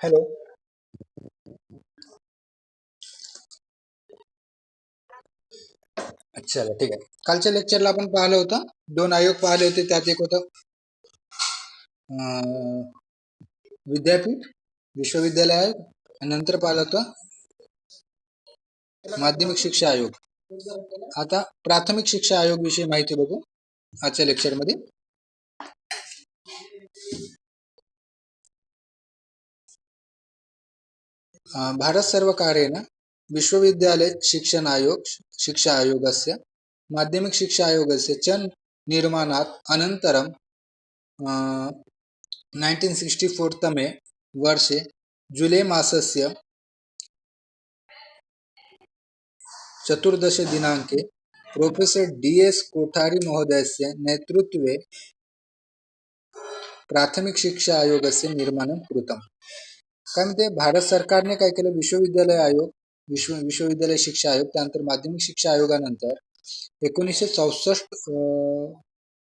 Hello. अच्छा, ठीक आहे. कालच्या लेक्चरला आपण पाहिलं होतं, दोन आयोग पाहिले होते. त्यात एक होतं अं, विद्यापीठ विश्वविद्यालय आयोग, आणि नंतर पाहिलं होतं माध्यमिक शिक्षा आयोग. आता प्राथमिक शिक्षा आयोग विषयी माहिती बघू आजच्या लेक्चरमध्ये. भारत सर्वकारेण विश्वविद्यालय शिक्षण आयोग शिक्षा आयोगस्य माध्यमिक शिक्षा आयोगस्य च निर्माणात् अनन्तरं 1964 तमे वर्षे जुलै मासस्य 14 दिनाङ्के प्रोफेसर DS कोठारी महोदयस्य नेतृत्वे प्राथमिक शिक्षा आयोगस्य निर्माणं कृतम्. काय म्हणते, भारत सरकारने काय केलं, विश्वविद्यालय आयोग, विश्वविद्यालय शिक्षा आयोग, त्यानंतर माध्यमिक शिक्षा आयोगानंतर 1964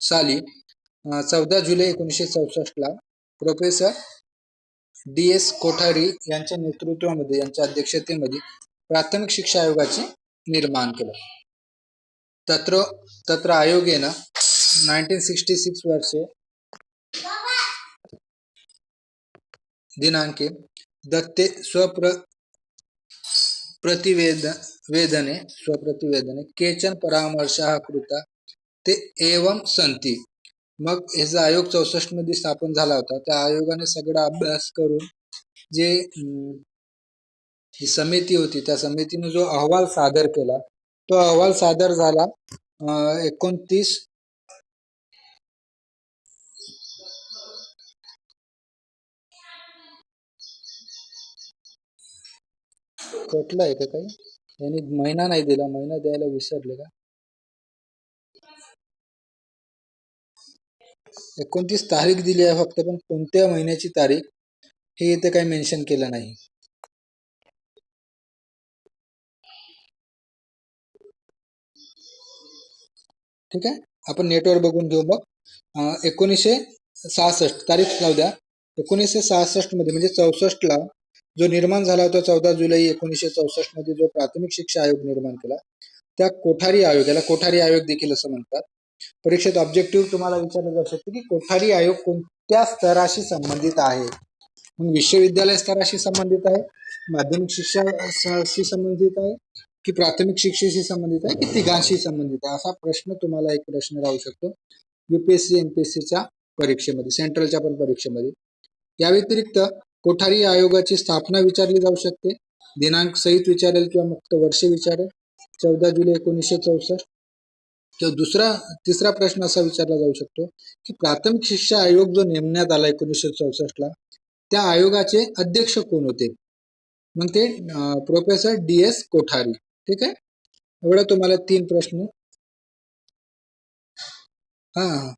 साली 14 जुलै 1964 ला प्रोफेसर DS कोठारी यांच्या नेतृत्वामध्ये, यांच्या अध्यक्षतेमध्ये प्राथमिक शिक्षा आयोगाचे निर्माण केलं. तत्र आयोगेन 1966 वर्षे दिनांके दत्ते स्वप्रतिवेदने केचन परामर्शाः कृता ते एवं संती. मग ह्याचा आयोग 64 मध्ये स्थापन झाला होता. त्या आयोगाने सगळा अभ्यास करून जे ही समिती होती, त्या समितीने जो अहवाल सादर केला, तो अहवाल सादर झाला 29 कटला आहे का काही, यांनी महिना नाही दिला, महिना द्यायला विसरले का. 29 तारीख दिली आहे फक्त, पण कोणत्या महिन्याची तारीख हे इथे काही मेन्शन केलं नाही. ठीक आहे, आपण नेटवर बघून घेऊ. मग 1966 तारीख लावू द्या. 1966 मध्ये म्हणजे 64 ला जो निर्माण झाला होता, 14 जुलै 1964 मध्ये जो प्राथमिक शिक्षा आयोग निर्माण केला, त्या कोठारी आयोग, याला कोठारी आयोग देखील असं म्हणतात. परीक्षेत ऑब्जेक्टिव्ह तुम्हाला विचारलं जाऊ शकते की कोठारी आयोग कोणत्या स्तराशी संबंधित आहे. मग विश्वविद्यालय स्तराशी संबंधित आहे, माध्यमिक शिक्षाशी संबंधित आहे, की प्राथमिक शिक्षेशी संबंधित आहे, की तिघांशी संबंधित आहे, असा प्रश्न तुम्हाला एक प्रश्न राहू शकतो UPSC MPSCच्या परीक्षेमध्ये, सेंट्रलच्या पण परीक्षेमध्ये. या व्यतिरिक्त कोठारी आयोगाची स्थापना विचारली जाऊ शकते, दिनांक सहित विचारेल किंवा मुक्त वर्ष विचारेल, 14 जुलै 1964. किंवा तिसरा प्रश्न असा विचारला जाऊ शकतो की प्राथमिक शिक्षा आयोग जो नेमण्यात आला 1964 ला, त्या आयोगाचे अध्यक्ष कोण होते. मग ते प्रोफेसर DS कोठारी. ठीक आहे, एवढं तुम्हाला 3 प्रश्न. हा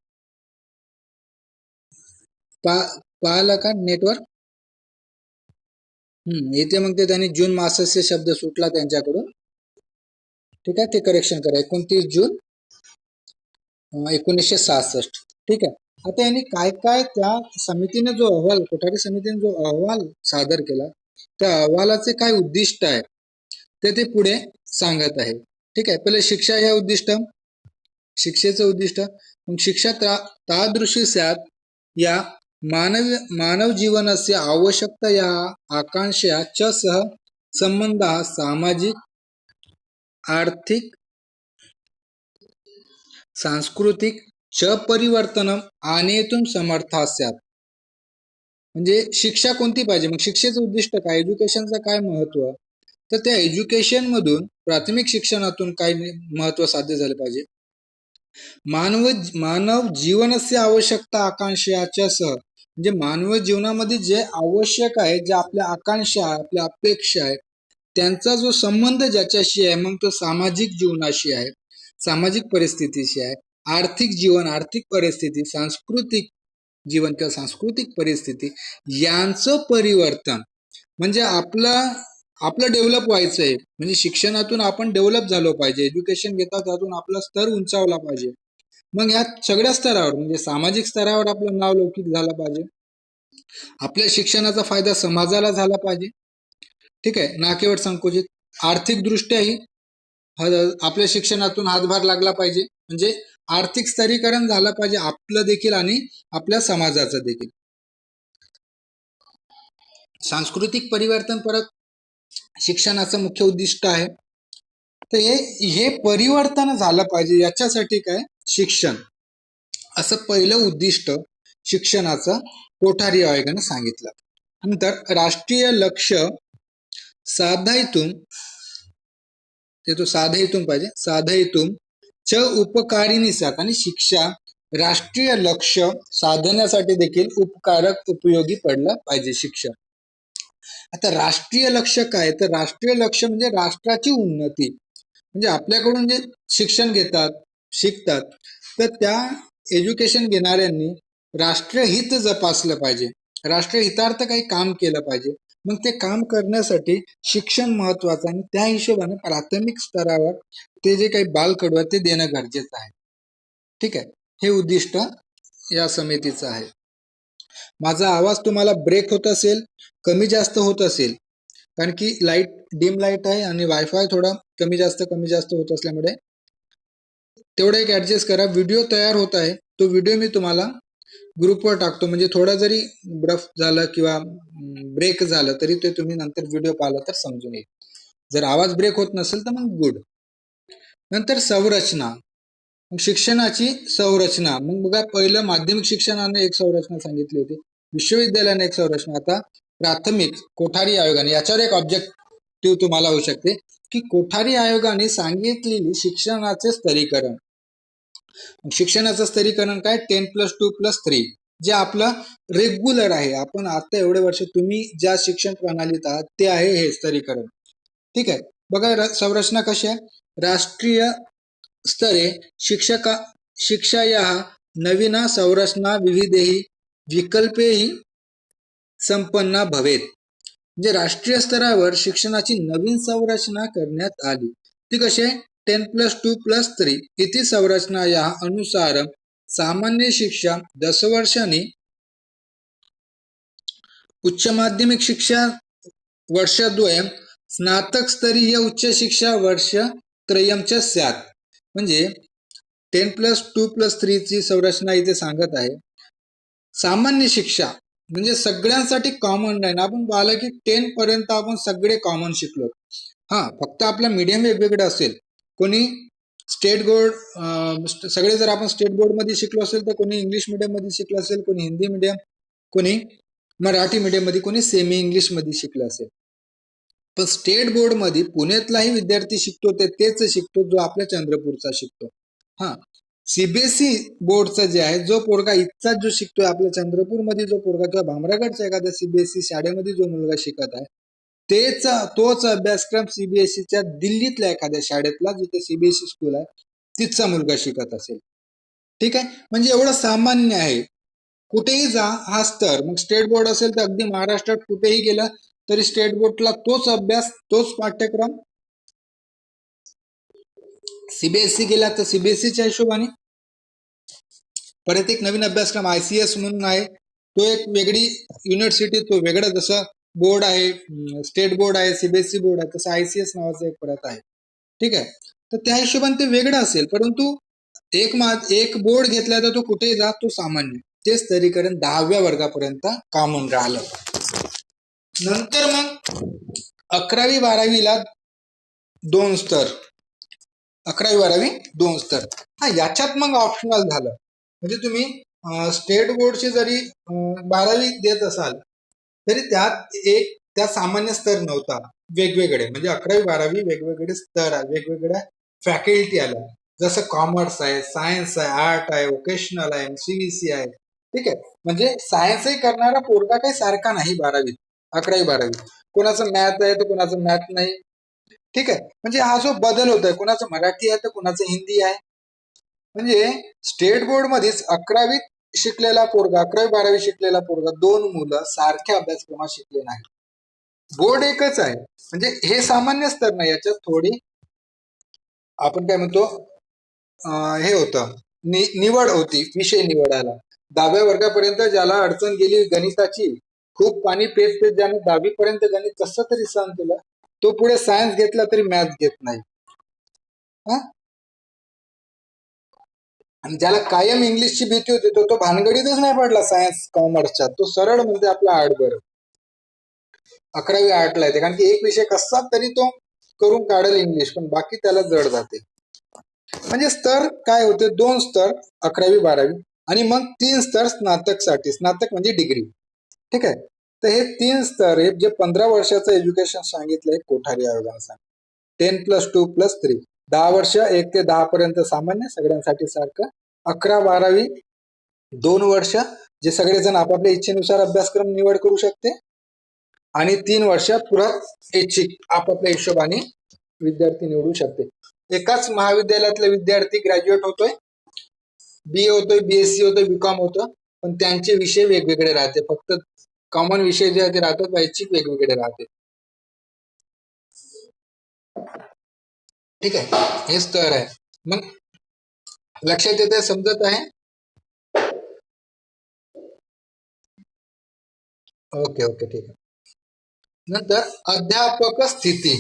पाहिलं का नेटवर. इथे मग ते त्यांनी जून मासस्य शब्द सुटला त्यांच्याकडून. ठीक आहे, ते करेक्शन करा. 29 जून 1966. ठीक आहे. आता यांनी काय काय त्या समितीने जो अहवाल, कोठारी समितीने जो अहवाल सादर केला, त्या अहवालाचे काय उद्दिष्ट आहे ते पुढे सांगत आहे. ठीक आहे, पहिले शिक्षा या उद्दिष्ट, शिक्षेचं उद्दिष्ट. मग शिक्षा तादृशी स्यात् या मानव जीवनस्य आवश्यकता या आकांक्षा च सह संबंधाः सामाजिक आर्थिक सांस्कृतिक च परिवर्तनम आनेतुं समर्था स्यात्. म्हणजे शिक्षा कोणती पाहिजे, मग शिक्षेचं उद्दिष्ट काय, एज्युकेशनचं काय महत्व, तर त्या एज्युकेशन मधून, प्राथमिक शिक्षणातून काय महत्व साध्य झालं पाहिजे. मानव जीवनाची आवश्यकता आकांक्षाच्या सह, म्हणजे मानव जीवनामध्ये जे आवश्यक आहे, जे आपल्या आकांक्षा, आपल्या अपेक्षा आहे, त्यांचा जो संबंध ज्याच्याशी आहे, मग तो सामाजिक जीवनाशी आहे, सामाजिक परिस्थितीशी आहे, आर्थिक जीवन, आर्थिक परिस्थिती, सांस्कृतिक जीवन किंवा सांस्कृतिक परिस्थिती यांचं परिवर्तन. म्हणजे आपलं डेव्हलप व्हायचंय, म्हणजे शिक्षणातून आपण डेव्हलप झालो पाहिजे, एज्युकेशन घेता त्यातून आपला स्तर उंचावला पाहिजे. मग ह्या सगळ्या स्तरावर, म्हणजे सामाजिक स्तरावर आपलं नाव लौकिक झालं पाहिजे, आपल्या शिक्षणाचा फायदा समाजाला झाला पाहिजे, ठीक आहे, ना केवळ संकुचित. आर्थिक दृष्ट्याही आपल्या शिक्षणातून हातभार लागला पाहिजे, म्हणजे आर्थिक स्तरीकरण झालं पाहिजे आपलं देखील आणि आपल्या समाजाचं देखील. सांस्कृतिक परिवर्तन परत शिक्षणाचं मुख्य उद्दिष्ट आहे. तर हे परिवर्तन झालं पाहिजे याच्यासाठी काय, शिक्षण असं पहिलं उद्दिष्ट शिक्षणाचं कोठारी आयोगाने सांगितलं. नंतर राष्ट्रीय लक्ष्य साधयितुम, ते तो साधयितुम पाहिजे, साधयितुम च उपकारिणीसात, आणि शिक्षा राष्ट्रीय लक्ष्य साधण्यासाठी देखील उपकारक उपयोगी पडलं पाहिजे शिक्षण. आता राष्ट्रीय लक्ष्य काय, तर राष्ट्रीय लक्ष्य म्हणजे राष्ट्राची उन्नती, म्हणजे आपल्याकडून जे शिक्षण घेतात, शिकतात, तर त्या एज्युकेशन घेणाऱ्यांनी राष्ट्रहित जपासलं पाहिजे, राष्ट्रहितार्थ काही काम केलं पाहिजे. मग ते काम करण्यासाठी शिक्षण महत्वाचं, आणि त्या हिशोबाने प्राथमिक स्तरावर ते जे काही बालकडू आहे ते देणं गरजेचं आहे. ठीक आहे, हे उद्दिष्ट या समितीचं आहे. माझा आवाज तुम्हाला ब्रेक होत असेल, कमी जास्त होत असेल, कारण की लाईट डिम लाईट आहे आणि वायफाय थोडा कमी जास्त होत असल्यामुळे तेवढं एक ऍडजस्ट करा. व्हिडिओ तयार होत आहे, तो व्हिडिओ मी तुम्हाला ग्रुपवर टाकतो, म्हणजे थोडा जरी ब्रफ झालं किंवा ब्रेक झालं तरी ते तुम्ही नंतर व्हिडिओ पाहिला तर समजून येईल. जर आवाज ब्रेक होत नसेल तर मग गुड. नंतर संरचना, शिक्षणाची संरचना. मग बघा, पहिलं माध्यमिक शिक्षणाने एक संरचना सांगितली होती, विश्वविद्यालयाने एक संरचना, आता प्राथमिक कोठारी आयोगाने, याच्यावर एक ऑब्जेक्टिव्ह तुम्हाला होऊ शकते की कोठारी आयोगाने सांगितलेली शिक्षणाचे स्तरीकरण. शिक्षणाचं स्तरीकरण काय, 10+2+3, जे आपलं रेग्युलर आहे, आपण आता एवढे वर्ष तुम्ही ज्या शिक्षण प्रणालीत आहात ते आहे हे स्तरीकरण. ठीक आहे, बघा संरचना कशी आहे. राष्ट्रीय स्तरे शिक्षाया नवीना संरचना विविधेही विकल्पेही संपन्ना भवेत, म्हणजे राष्ट्रीय स्तरावर शिक्षणाची नवीन संरचना करण्यात आली. ती कशी आहे, 10+2+3 इति संरचना या अनुसार सामान्य शिक्षा 10 वर्षांनी, उच्च माध्यमिक शिक्षा वर्षद्वयम, स्नातक स्तरीय उच्च शिक्षा वर्ष त्रयमच्या स्यात. म्हणजे 10+2+3 ची संरचना इथे सांगत आहे. सामान्य शिक्षा म्हणजे सगळ्यांसाठी कॉमन नाही ना, आपण पाहिलं की 10 पर्यंत आपण सगळे कॉमन शिकलो. हा, फक्त आपला मीडियम वेगवेगळं असेल, कोणी स्टेट बोर्ड, सगळे जर आपण स्टेट बोर्ड मध्ये शिकलो असेल तर कोणी इंग्लिश मिडियम मध्ये शिकलं असेल, कोणी हिंदी मिडियम, कोणी मराठी मिडियम मध्ये, कोणी सेमी इंग्लिश मध्ये शिकलं असेल. पण स्टेट बोर्ड मध्ये पुण्यातलाही विद्यार्थी शिकतो तेच शिकतो जो आपल्या चंद्रपूरचा शिकतो. हा, सीबीएसई बोर्डचा जे आहे, जो पोरगा इथचा जो शिकतोय आपल्या चंद्रपूरमध्ये, जो पोरगा किंवा भामरागडच्या एखाद्या सीबीएसई शाळेमध्ये जो मुलगा शिकत आहे, तोच अभ्यासक्रम सीबीएसईच्या दिल्लीतल्या एखाद्या शाळेतला, जिथे सीबीएसई स्कूल आहे, तिथचा मुलगा शिकत असेल. ठीक आहे, म्हणजे एवढं सामान्य आहे. कुठेही जा हा स्तर, मग स्टेट बोर्ड असेल तर अगदी महाराष्ट्रात कुठेही गेलं तरी स्टेट बोर्डला तोच अभ्यास, तोच पाठ्यक्रम. सीबीएसई गेला तर सीबीएसईच्या हिशोबाने परत एक नवीन अभ्यासक्रम आयसीएस म्हणून आहे, तो एक वेगळी युनिव्हर्सिटी, तो वेगळा, जसं बोर्ड आहे, स्टेट बोर्ड आहे, सीबीएसई बोर्ड आहे, तसं आयसीएस नावाचं एक परत आहे. ठीक आहे, तर त्या हिशोबाने ते वेगळं असेल, परंतु एक बोर्ड घेतला तर तो कुठेही जा तो सामान्य, ते स्तरीकरण 10व्या वर्गापर्यंत कॉमन राहिलं. नंतर मग 11वी-12वीला 2 स्तर, 11वी-12वी 2 स्तर. हा, याच्यात मग ऑप्शनल झालं, म्हणजे तुम्ही स्टेट बोर्डची जरी 12वी देत असाल तरी त्यात सामान्य स्तर नव्हता, वेगवेगळे, म्हणजे 11वी-12वी वेगवेगळे स्तर आहे, वेगवेगळ्या फॅकल्टी आल्या, जसं कॉमर्स आहे, सायन्स आहे, आर्ट आहे, व्होकेशनल आहे, सीबीसी आहे. ठीक आहे, म्हणजे सायन्सही करणारा पोरगा काही सारखा नाही 12वी 11वी-12वी, कोणाचं मॅथ आहे तर कोणाचं मॅथ नाही. ठीक आहे, म्हणजे हा जो बदल होतोय, कोणाचं मराठी आहे तर कोणाचं हिंदी आहे. म्हणजे स्टेट बोर्ड मध्येच 11वी शिकलेला पोरगा, 11वी-12वी शिकलेला पोरगा, 2 मुलं सारख्या अभ्यासक्रमात शिकले नाही. बोर्ड एकच आहे, म्हणजे हे सामान्य स्तर नाही, याच्यात थोडी आपण काय म्हणतो, हे होतं, निवड होती, विषय निवडायला. 10व्या वर्गापर्यंत ज्याला अडचण गेली गणिताची, खूप पाणी पेत पेत ज्याने 10वी पर्यंत गणित कसं तरी सहन केलं, तो पुढे सायन्स घेतला तरी मॅथ घेत नाही. हा, आणि ज्याला कायम इंग्लिशची भीती होती तो भानगडीतच नाही पडला सायन्स कॉमर्सच्या, तो सरळ म्हणजे आपला आर्ट. बरं 11वी आर्टला येते, कारण की एक विषय कसा तरी तो करून काढेल इंग्लिश, पण बाकी त्याला जड जाते. म्हणजे स्तर काय होते, 2 स्तर 11वी 12वी आणि मग 3 स्तर स्नातकसाठी. स्नातक म्हणजे डिग्री. ठीक आहे. तर हे 3 स्तर हे जे 15 वर्षाचं एज्युकेशन सांगितलंय कोठारी आयोगाने सांगितलं. 10+2+3 10 वर्ष 1 ते 10 पर्यंत सामान्य सगळ्यांसाठी सारखं. 11-12वी 2 वर्ष जे सगळेजण आपापल्या इच्छेनुसार अभ्यासक्रम निवड करू शकते, आणि 3 वर्ष पुढं ऐच्छिक आपापल्या हिशोबाने विद्यार्थी निवडू शकते. एकाच महाविद्यालयातला विद्यार्थी ग्रॅज्युएट होतोय, BA होतोय, BSc होतोय, BCom होतं, पण त्यांचे विषय वेगवेगळे राहते. फक्त कॉमन विषय जे ते राहतात ऐच्छिक वेगवेगळे राहते. ठीक आहे, हे स्तर आहे. मग लक्षात येते, समजत आहे? ओके ओके, ठीक आहे. नंतर अध्यापक स्थिती.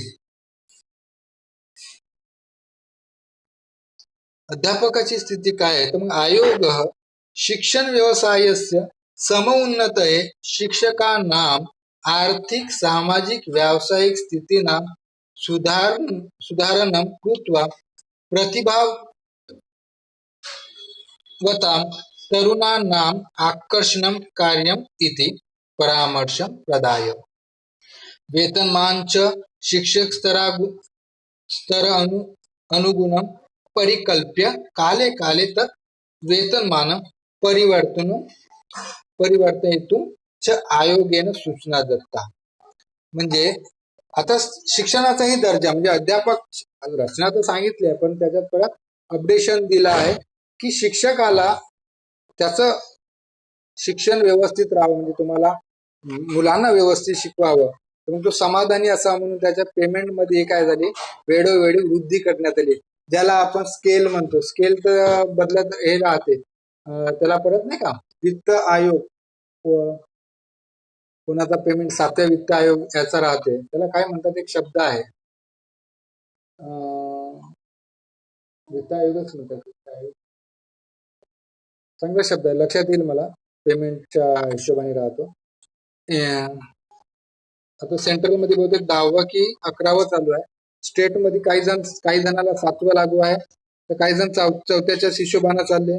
अध्यापकाची स्थिती काय आहे, तर मग आयोग शिक्षण व्यवसायस्य समउन्नतये शिक्षकानां आर्थिक सामाजिक व्यावसायिक स्थितीनां सुधारणं कृत्वा प्रतिभावतां तरुणानाम् आकर्षणं कार्यम् इति परामर्शं प्रदाय. वेतनमान च शिक्षक स्तर अनुगुणं परिकल्प्य काले काले तत् वेतनमान परिवर्तयितुं च आयोगेन सूचना दत्ता. म्हणजे आता शिक्षणाचाही दर्जा, म्हणजे अध्यापक रचना तर सांगितली आहे, पण त्याच्यात परत अपडेशन दिलं आहे की शिक्षकाला त्याचं शिक्षण व्यवस्थित राहावं, म्हणजे तुम्हाला मुलांना व्यवस्थित शिकवावं, तर मग तो समाधानी असा म्हणून त्याच्या पेमेंट मध्ये काय झाली, वेळोवेळी वृद्धी करण्यात आली. ज्याला आपण स्केल म्हणतो, स्केल तर बदलत हे राहते, त्याला परत नाही का वित्त आयोग, कोणाचा पेमेंट 7व्या वित्त आयोग याचा राहते, त्याला काय म्हणतात, एक शब्द आहे, वित्त आयोगच म्हणतात, चांगला शब्द आहे, लक्षात येईल मला, पेमेंटच्या हिशोबाने राहतो. आता सेंट्रल मध्ये बहुतेक 10वा की 11वा चालू आहे. स्टेट मध्ये काही जणाला 7वं लागू आहे, तर काही जण 4थ्याच्याच हिशोबाने चालले.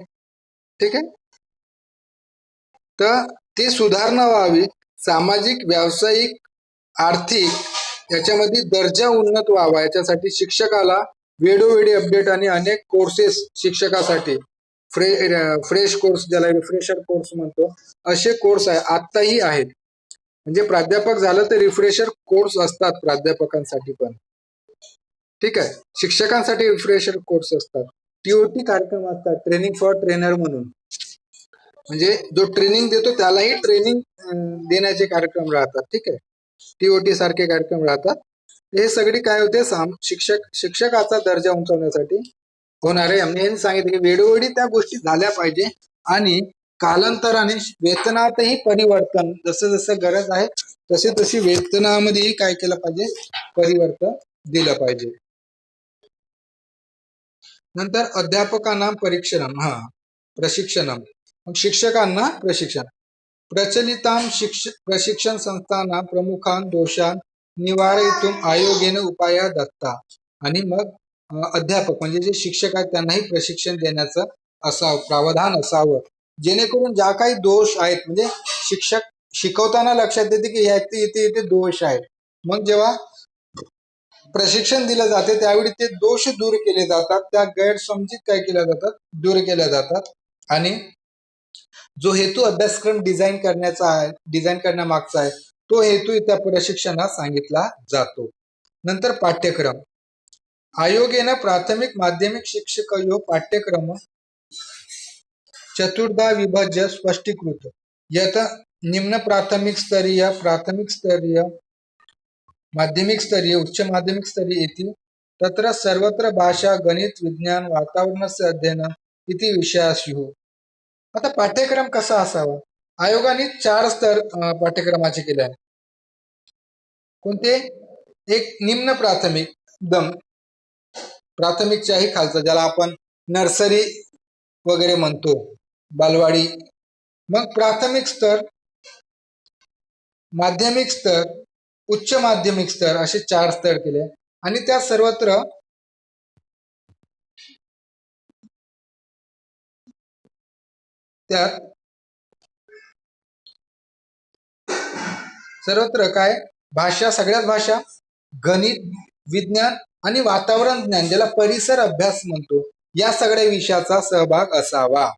ठीक आहे. तर ते सुधारणा व्हावी, सामाजिक व्यावसायिक आर्थिक याच्यामध्ये दर्जा उन्नत व्हावा, याच्यासाठी शिक्षकाला वेळोवेळी अपडेट आणि अनेक कोर्सेस शिक्षकासाठी फ्रेश कोर्स, ज्याला रिफ्रेशर कोर्स म्हणतो, असे कोर्स आहे, आत्ताही आहेत. म्हणजे प्राध्यापक झालं तर रिफ्रेशर कोर्स असतात प्राध्यापकांसाठी पण. ठीक आहे. शिक्षकांसाठी रिफ्रेशर कोर्स असतात. TOT कार्यक्रम असतात, ट्रेनिंग फॉर ट्रेनर म्हणून, म्हणजे जो ट्रेनिंग देतो त्यालाही ट्रेनिंग देण्याचे कार्यक्रम राहतात. ठीक आहे. TOT सारखे कार्यक्रम राहतात. हे सगळी काय होते, शिक्षकाचा दर्जा उंचावण्यासाठी होणारे. आम्ही सांगितले की वेळोवेळी त्या गोष्टी झाल्या पाहिजे, आणि कालांतराने वेतनातही परिवर्तन, जसं जसं गरज आहे तसे तशी वेतनामध्येही काय केलं पाहिजे, परिवर्तन दिलं पाहिजे. नंतर अध्यापकांना प्रशिक्षण, शिक्षकांना प्रशिक्षण. प्रचलितां प्रशिक्षण संस्थांना प्रमुखान दोषान निवारयितुं आयोगेन उपाय दत्ता. आणि मग अध्यापक म्हणजे जे शिक्षक आहेत त्यांनाही प्रशिक्षण देण्याचं असावं, प्रावधान असावं, जेणेकरून ज्या काही दोष आहेत, म्हणजे शिक्षक शिकवताना लक्षात येते की इथे दोष आहेत, मग जेव्हा प्रशिक्षण दिलं जाते त्यावेळी ते दोष दूर केले जातात, त्या गैरसमजीत काय केल्या जातात, दूर केल्या जातात, आणि जो हेतू अभ्यासक्रम डिझाईन करण्यामागचा आहे तो हेतू त्या प्रशिक्षणात सांगितला जातो. नंतर पाठ्यक्रम. आयोगेनं प्राथमिक माध्यमिक शिक्षक पाठ्यक्रम चतुर्धा विभाज्य स्पष्टीकृत यत निम्न प्राथमिक स्तरीय माध्यमिक स्तरीय उच्च माध्यमिक स्तरीय इति तत्र सर्वत्र भाषा गणित विज्ञान वातावरणस्य अध्ययन इति विषया स्युः. आता पाठ्यक्रम कसा असावा? आयोगाने 4 स्तर पाठ्यक्रमाचे केले आहे. कोणते? एक निम्न प्राथमिक, एकदम प्राथमिकच्याही खालचा, ज्याला आपण नर्सरी वगैरे म्हणतो, बालवाडी. मग प्राथमिक स्तर, माध्यमिक स्तर, उच्च माध्यमिक स्तर असे 4 स्तर केले. आणि त्या सर्वत्र त्यात सर्वत्र काय, भाषा, सगळ्याच भाषा, गणित, विज्ञान आणि वातावरण ज्ञान, ज्याला परिसर अभ्यास म्हणतो, या सगळ्या विषयाचा सहभाग असावा.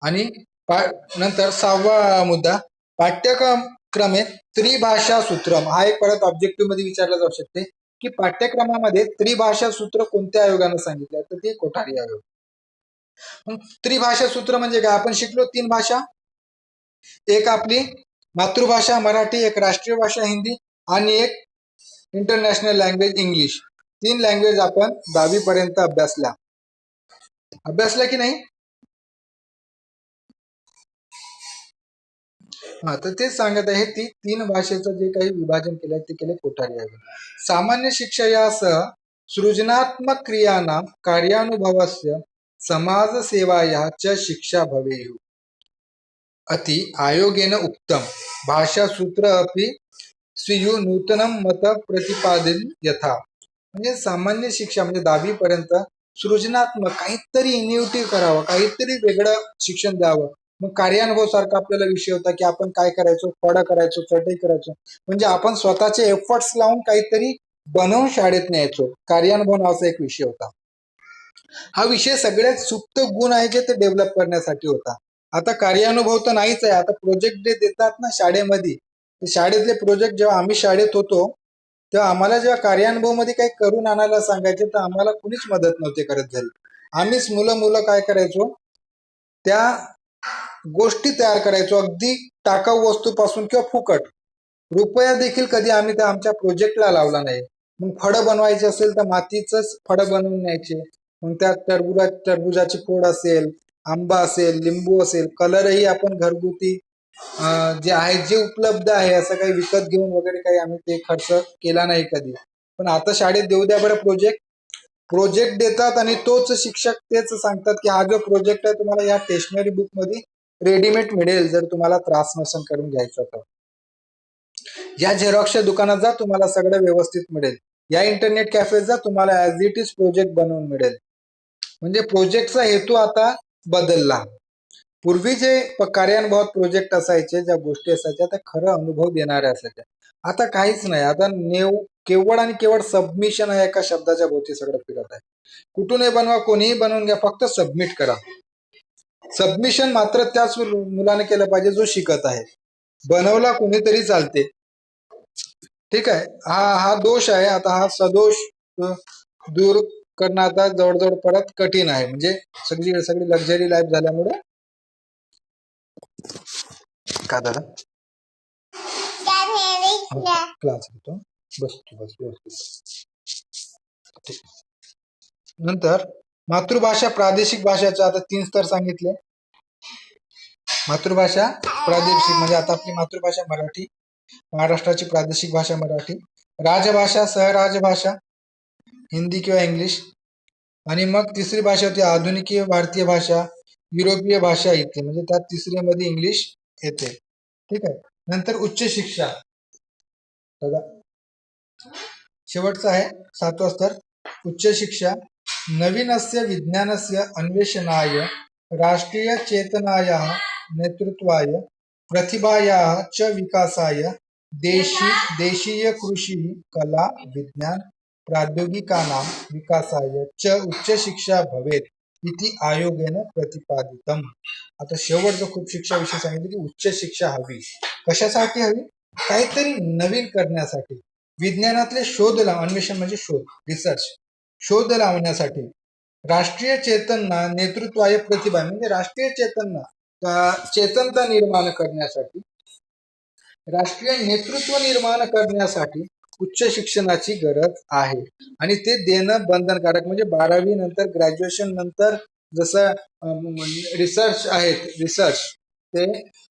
आणि नंतर 6वा मुद्दा, पाठ्यक्रमे त्रिभाषा सूत्रम. हा एक परत ऑब्जेक्टिव्ह मध्ये विचारला जाऊ शकते की पाठ्यक्रमामध्ये त्रिभाषा सूत्र कोणत्या आयोगानं सांगितलं, तर ते कोठारी आयोग. त्रिभाषा सूत्र म्हणजे काय? आपण शिकलो 3 भाषा, एक आपली मातृभाषा मराठी, एक राष्ट्रीय भाषा हिंदी आणि एक इंटरनॅशनल लँग्वेज इंग्लिश. 3 लँग्वेज आपण 10वी पर्यंत अभ्यासला की नाही? हा, तर तेच सांगत आहे, ती 3 भाषेचं जे काही विभाजन केलं ते केले कोठारी आयोग. सामान्य शिक्षा यासह सृजनात्मक क्रियाणां कार्यानुभवस्य समाजसेवायाः च शिक्षा भवेयुः. अति आयोगेन उक्तम भाषा सूत्र अपि स्वीयु नूतनं मत प्रतिपादन यथा. म्हणजे सामान्य शिक्षा म्हणजे 10वी पर्यंत सृजनात्मक काहीतरी इनिव्हेटिव्ह करावं, काहीतरी वेगळं शिक्षण द्यावं. मग कार्यानुभव सारखा आपल्याला विषय होता की आपण काय करायचो, फळं करायचो, चटई करायचो, म्हणजे आपण स्वतःचे एफर्ट्स लावून काहीतरी बनवून शाळेत न्यायचो. कार्यानुभव नावाचा एक विषय होता. हा विषय सगळ्यात सुप्त गुण आहे जे ते डेव्हलप करण्यासाठी होता. आता कार्यानुभव तर नाहीच आहे. आता प्रोजेक्ट जे देतात ना शाळेमध्ये, शाळेतले प्रोजेक्ट जेव्हा आम्ही शाळेत होतो तेव्हा आम्हाला जेव्हा कार्यानुभव मध्ये काही करून आणायला सांगायचे तर आम्हाला कुणीच मदत नव्हते करत झाली. आम्हीच मुलं काय करायचो, त्या गोष्टी तयार करायचो, अगदी टाकाऊ वस्तूपासून किंवा फुकट. रुपया देखील कधी आम्ही त्या आमच्या प्रोजेक्टला लावला नाही. मग फळं बनवायचे असेल तर मातीचंच फळं बनवून न्यायचे. मग त्यात टरबुजाची फोड असेल, आंबा असेल, लिंबू असेल, कलरही आपण घरगुती जे आहे, जे उपलब्ध आहे, असं काही विकत घेऊन वगैरे काही आम्ही ते खर्च केला नाही कधी. पण आता शाळेत देऊ द्या बरं, प्रोजेक्ट देतात आणि तोच शिक्षक तेच सांगतात की हा जो प्रोजेक्ट आहे तुम्हाला या स्टेशनरी बुक मध्ये रेडीमेड मिळेल, जर तुम्हाला त्रास नसेल करून घ्यायचा तर. या झेरॉक्सच्या दुकानात जा, तुम्हाला सगळं व्यवस्थित मिळेल. या इंटरनेट कॅफेत जा, तुम्हाला ऍज इट इज प्रोजेक्ट बनवून मिळेल. म्हणजे प्रोजेक्टचा हेतू आता बदलला. पूर्वी जे कार्यानुभवात प्रोजेक्ट असायचे, ज्या गोष्टी असायच्या त्या खरं अनुभव देणाऱ्या असायच्या. आता काहीच नाही. आता केवळ आणि केवळ सबमिशन आहे, एका शब्दाच्या भोवती सगळं फिरत आहे. कुठूनही बनवा, कोणीही बनवून घ्या, फक्त सबमिट करा. सबमिशन मात्र त्याच मुलाने केलं पाहिजे जो शिकत आहे. बनवला कोणीतरी चालते, ठीक आहे. हा दोष आहे. आता हा सदोष दूर करणं आता जवळजवळ परत कठीण आहे. म्हणजे सगळी लक्झरी लाईफ झाल्यामुळे. का दादा क्लास घेतो, बस व्यवस्थित. नंतर मातृभाषा प्रादेशिक भाषाचे आता 3 स्तर सांगितले. मातृभाषा प्रादेशिक म्हणजे आता आपली मातृभाषा मराठी, महाराष्ट्राची प्रादेशिक भाषा मराठी, राजभाषा, सहराजभाषा हिंदी किंवा इंग्लिश, आणि मग तिसरी भाषा होती आधुनिक भारतीय भाषा, युरोपीय भाषा येते, म्हणजे त्यात तिसरी मध्ये इंग्लिश येते, ठीक आहे. नंतर उच्च शिक्षा, शेवटचा आहे 7वा स्तर, उच्च शिक्षा. नवीनस्य विज्ञानस्य अन्वेषणाय राष्ट्रीय चेतनायाः नेतृत्वाय प्रतिभायाः च विकासाय देशीय कृषी कला विज्ञान प्राद्योगिकानां विकासाय च उच्च शिक्षा भवेत इति आयोगेन प्रतिपादितम. आता शेवटचं खूप शिक्षा विषय सांगितलं की उच्च शिक्षा हवी. कशासाठी हवी? काहीतरी नवीन करण्यासाठी, विज्ञानातले शोध अन्वेषण म्हणजे शोध, रिसर्च, शोध लावण्यासाठी, राष्ट्रीय चेतना नेतृत्वाय प्रतिभा म्हणजे राष्ट्रीय चेतनता निर्माण करण्यासाठी, राष्ट्रीय नेतृत्व निर्माण करण्यासाठी उच्च शिक्षणाची गरज आहे. आणि ते देणं बंधनकारक, म्हणजे 12वी नंतर, ग्रॅज्युएशन नंतर जसं रिसर्च आहेत, रिसर्च ते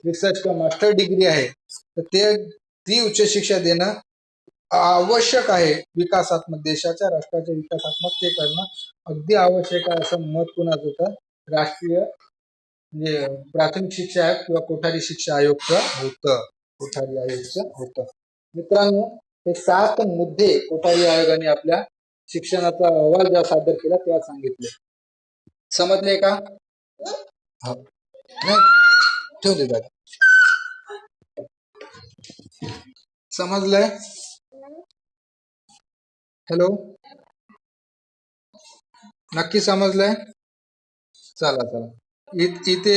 रिसर्च किंवा मास्टर डिग्री आहे, तर ते ती उच्च शिक्षा देणं आवश्यक आहे. विकासात्मक देशाच्या राष्ट्राच्या विकासात्मक ते करणं अगदी आवश्यक आहे असं मत कुणाचं होतं? राष्ट्रीय म्हणजे प्राथमिक शिक्षा आयोग किंवा कोठारी शिक्षा आयोगचं होतं. कोठारी आयोगचं होतं. मित्रांनो, हे 7 मुद्दे कोठारी आयोगाने आपल्या शिक्षणाचा अहवाल जेव्हा सादर केला तेव्हा सांगितले. समजले का? हो. नाही, ठेवू दे दादा. समजलंय? हॅलो, नक्की समजलंय? चला चला. इथे